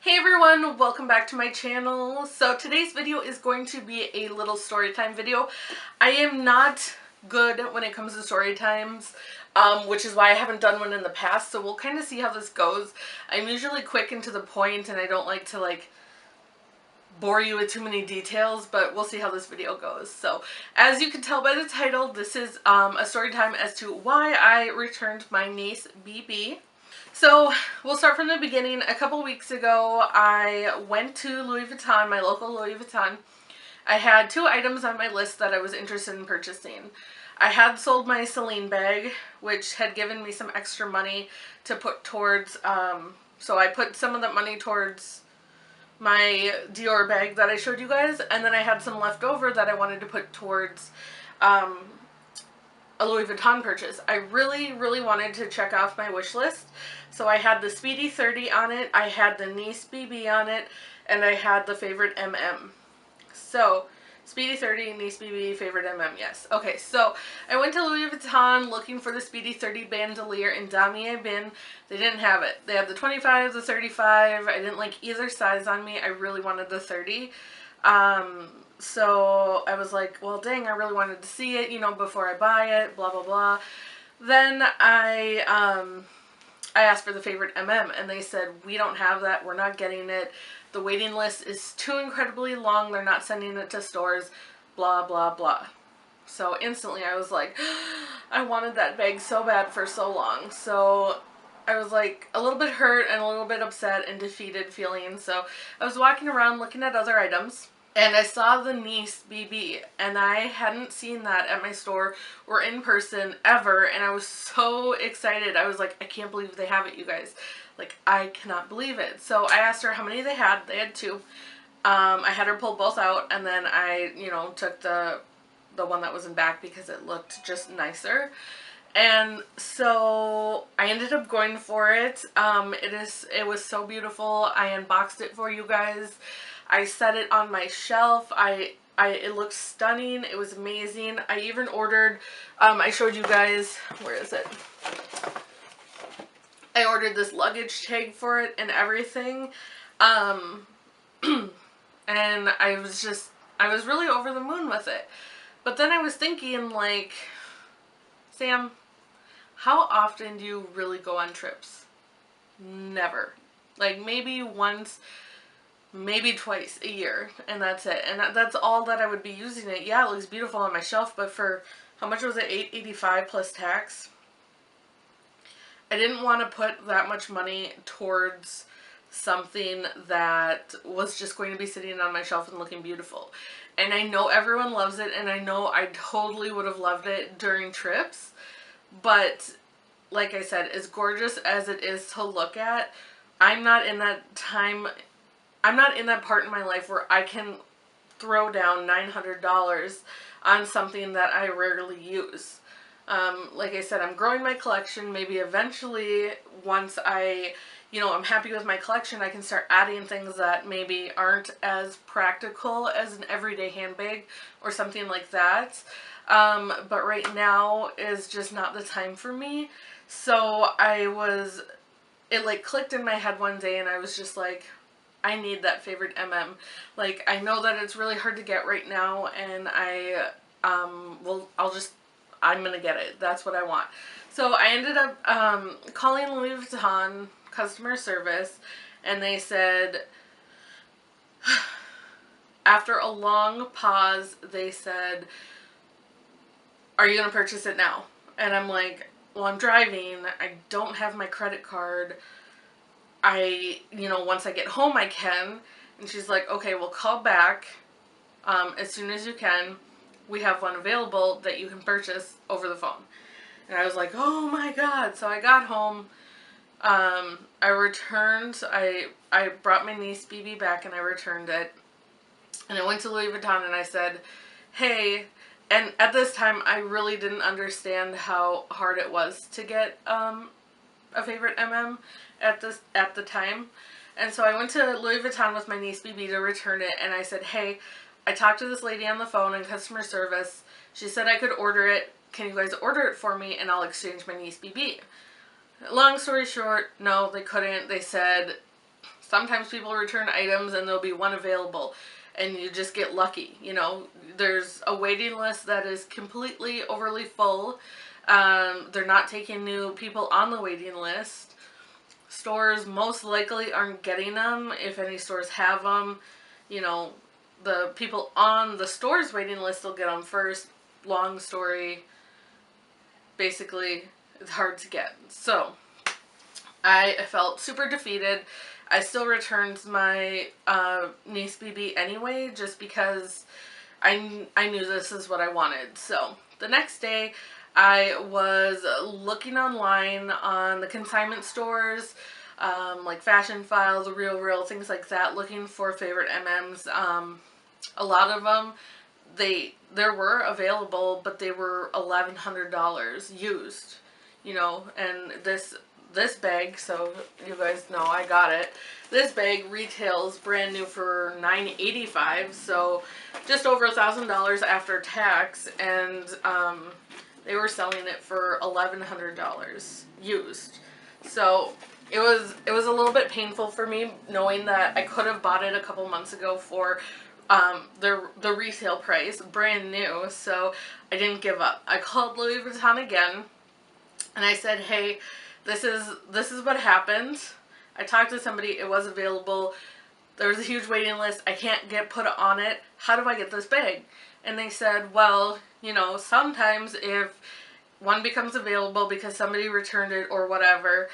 Hey everyone, welcome back to my channel. So today's video is going to be a little story time video. I am not good when it comes to story times, which is why I haven't done one in the past, so we'll kind of see how this goes. I'm usually quick and to the point, and I don't like to bore you with too many details, but we'll see how this video goes. So as you can tell by the title, this is a story time as to why I returned my niece BB. So we'll start from the beginning. A couple weeks ago, I went to Louis Vuitton, my local Louis Vuitton. I had two items on my list that I was interested in purchasing. I had sold my Celine bag, which had given me some extra money to put towards, so I put some of that money towards my Dior bag that I showed you guys, and then I had some left over that I wanted to put towards a Louis Vuitton purchase. I really wanted to check off my wish list. So I had the Speedy 30 on it, I had the Nice BB on it, and I had the Favorite MM. So, Speedy 30, Nice BB, Favorite MM, yes. Okay, so I went to Louis Vuitton looking for the Speedy 30 bandolier in Damier bin. They didn't have it. They had the 25, the 35. I didn't like either size on me. I really wanted the 30. So I was like, well, dang, I really wanted to see it, you know, before I buy it, blah, blah, blah. Then I asked for the Favorite MM, and they said, we don't have that, we're not getting it. The waiting list is too incredibly long, they're not sending it to stores, blah, blah, blah. So instantly I was like, I wanted that bag so bad for so long. So I was like a little bit hurt and a little bit upset and defeated feeling. So I was walking around looking at other items, and I saw the Nice BB, and I hadn't seen that at my store or in person ever, and I was so excited. I was like, I can't believe they have it, you guys. Like, I cannot believe it. So I asked her how many they had. They had two. I had her pull both out, and then I, you know, took the one that was in back because it looked just nicer. And so I ended up going for it. It was so beautiful. I unboxed it for you guys. I set it on my shelf. It looked stunning. It was amazing. I even ordered, I showed you guys, where is it? I ordered this luggage tag for it and everything. And I was really over the moon with it. But then I was thinking, like, Sam, how often do you really go on trips? Never. Like, maybe once, maybe twice a year, and that's it. And that's all that I would be using it. Yeah, it looks beautiful on my shelf, but for, how much was it? $8.85 plus tax. I didn't want to put that much money towards something that was just going to be sitting on my shelf and looking beautiful. And I know everyone loves it, and I know I totally would have loved it during trips, but like I said, as gorgeous as it is to look at, I'm not in that time, I'm not in that part in my life where I can throw down $900 on something that I rarely use. Like I said, I'm growing my collection. Maybe eventually, once I'm happy with my collection, I can start adding things that maybe aren't as practical as an everyday handbag or something like that. But right now is just not the time for me. So it like clicked in my head one day, and I was just like, I need that Favorite MM. Like, I know that it's really hard to get right now, and I'm gonna get it. That's what I want. So I ended up calling Louis Vuitton customer service, and they said, after a long pause, they said, are you gonna purchase it now? And I'm like, well, I'm driving. I don't have my credit card. Once I get home I can. And she's like, okay, we'll call back as soon as you can. We have one available that you can purchase over the phone. And I was like, oh my god. So I got home. I brought my niece BB back, and I returned it. And I went to Louis Vuitton, and I said, hey, and at this time I really didn't understand how hard it was to get a Favorite MM at the time. And so I went to Louis Vuitton with my niece BB to return it, and I said, hey, I talked to this lady on the phone in customer service. She said I could order it. Can you guys order it for me, and I'll exchange my niece BB? Long story short, no, they couldn't. They said Sometimes people return items and there'll be one available and you just get lucky. You know, there's a waiting list that is completely overly full. They're not taking new people on the waiting list. Stores most likely aren't getting them. If any stores have them, you know, the people on the store's waiting list will get them first. Long story. Basically, it's hard to get. So, I felt super defeated. I still returned my Nice BB anyway, just because I knew this is what I wanted. So, the next day, I was looking online on the consignment stores, like Fashion Files, The Real, things like that, looking for favorite MMs. A lot of them, there were available, but they were $1,100 used, you know, and this bag, so you guys know I got it. This bag retails brand new for $9.85, so just over $1,000 after tax, and they were selling it for $1,100 used. So it was a little bit painful for me knowing that I could have bought it a couple months ago for the retail price, brand new. So I didn't give up. I called Louis Vuitton again, and I said, hey, this is what happened. I talked to somebody, it was available. There was a huge waiting list. I can't get put on it. How do I get this bag? And they said, well, you know, sometimes if one becomes available because somebody returned it or whatever,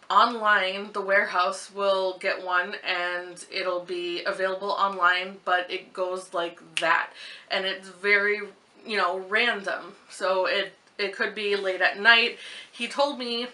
online, the warehouse will get one and it'll be available online, but it goes like that. And it's very, you know, random. So it could be late at night. He told me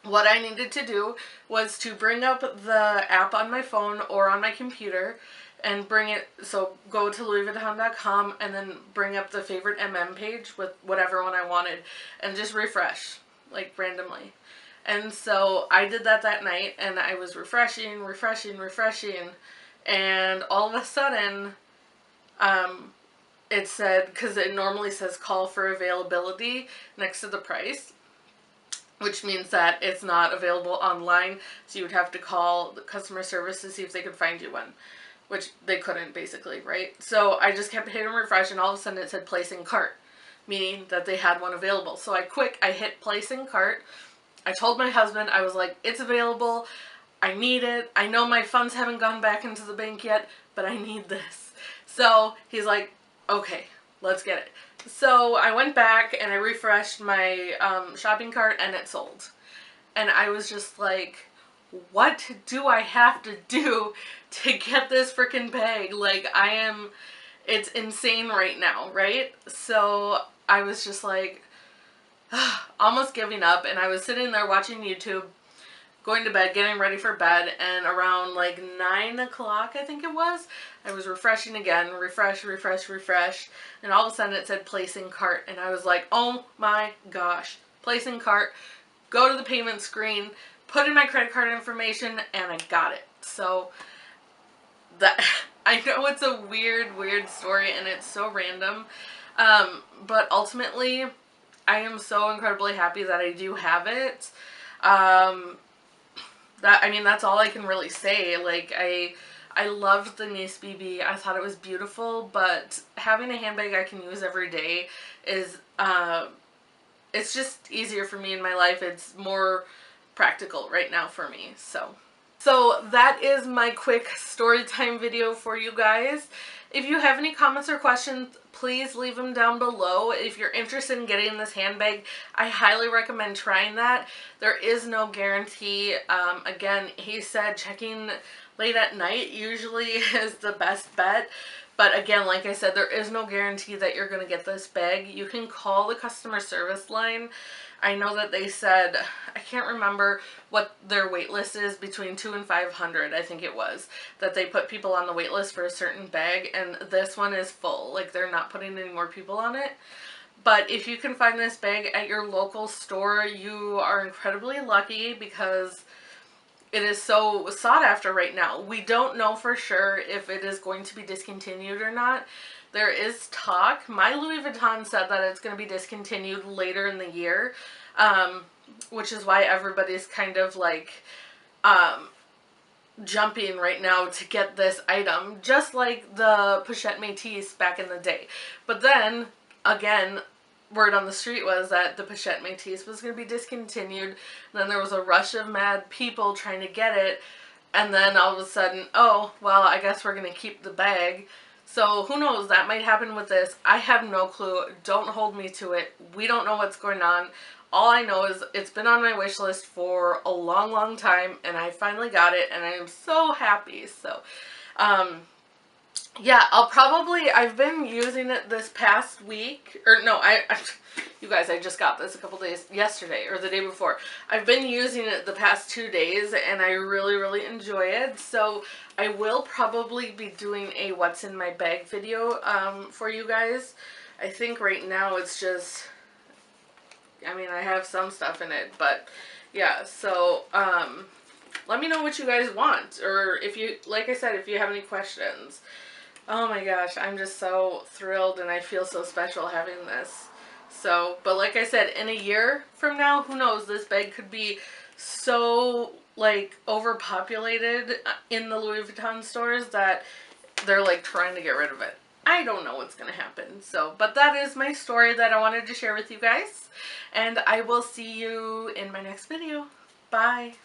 what I needed to do was to bring up the app on my phone or on my computer and bring it, so go to louisvuitton.com and then bring up the favorite MM page with whatever one I wanted and just refresh, like randomly. And so I did that night and I was refreshing, and all of a sudden, it said, because it normally says call for availability next to the price, which means that it's not available online, so you would have to call the customer service to see if they could find you one, which they couldn't, basically, right? So I just kept hitting refresh, and all of a sudden it said place in cart, meaning that they had one available. So I hit place in cart. I told my husband, I was like, it's available, I need it, I know my funds haven't gone back into the bank yet, but I need this. So he's like, okay, let's get it. So I went back and I refreshed my shopping cart and it sold. And I was just like, what do I have to do to get this freaking bag? Like, it's insane right now, right? So I was just like, almost giving up, and I was sitting there watching YouTube, going to bed, getting ready for bed, and around like 9 o'clock, I think it was, I was refreshing again, refresh, and all of a sudden it said place in cart, and I was like, oh my gosh, place in cart, go to the payment screen, put in my credit card information, and I got it. So that, I know it's a weird story, and it's so random, but ultimately, I am so incredibly happy that I do have it. That's all I can really say. Like, I loved the Nice BB. I thought it was beautiful, but having a handbag I can use every day is, it's just easier for me in my life. It's more practical right now for me, so that is my quick story time video for you guys. If you have any comments or questions, please leave them down below. If you're interested in getting this handbag, I highly recommend trying that. There is no guarantee. Again, he said checking late at night usually is the best bet. But again, like I said, there is no guarantee that you're going to get this bag. You can call the customer service line. I know that they said, I can't remember what their wait list is, between 200 and 500, I think it was, that they put people on the wait list for a certain bag, and this one is full. Like, they're not putting any more people on it. But if you can find this bag at your local store, you are incredibly lucky, because it is so sought after right now. We don't know for sure if it is going to be discontinued or not. There is talk. My Louis Vuitton said that it's going to be discontinued later in the year, which is why everybody's kind of like jumping right now to get this item, just like the Pochette Métis back in the day. But then, again, word on the street was that the Pochette Métis was going to be discontinued. And then there was a rush of mad people trying to get it. And then all of a sudden, oh, well, I guess we're going to keep the bag. So who knows, that might happen with this. I have no clue. Don't hold me to it. We don't know what's going on. All I know is it's been on my wish list for a long, long time, and I finally got it, and I am so happy. So, yeah, I've been using it this past week, or no, you guys, I just got this a couple days, yesterday, or the day before. I've been using it the past 2 days, and I really, really enjoy it. So, I will probably be doing a what's in my bag video, for you guys. I think right now it's just, I mean, I have some stuff in it, but yeah, so, let me know what you guys want, or if you, like I said, if you have any questions. Oh my gosh, I'm just so thrilled, and I feel so special having this. So, but like I said, in a year from now, who knows, this bag could be so, like, overpopulated in the Louis Vuitton stores that they're, like, trying to get rid of it. I don't know what's going to happen. So, but that is my story that I wanted to share with you guys. And I will see you in my next video. Bye.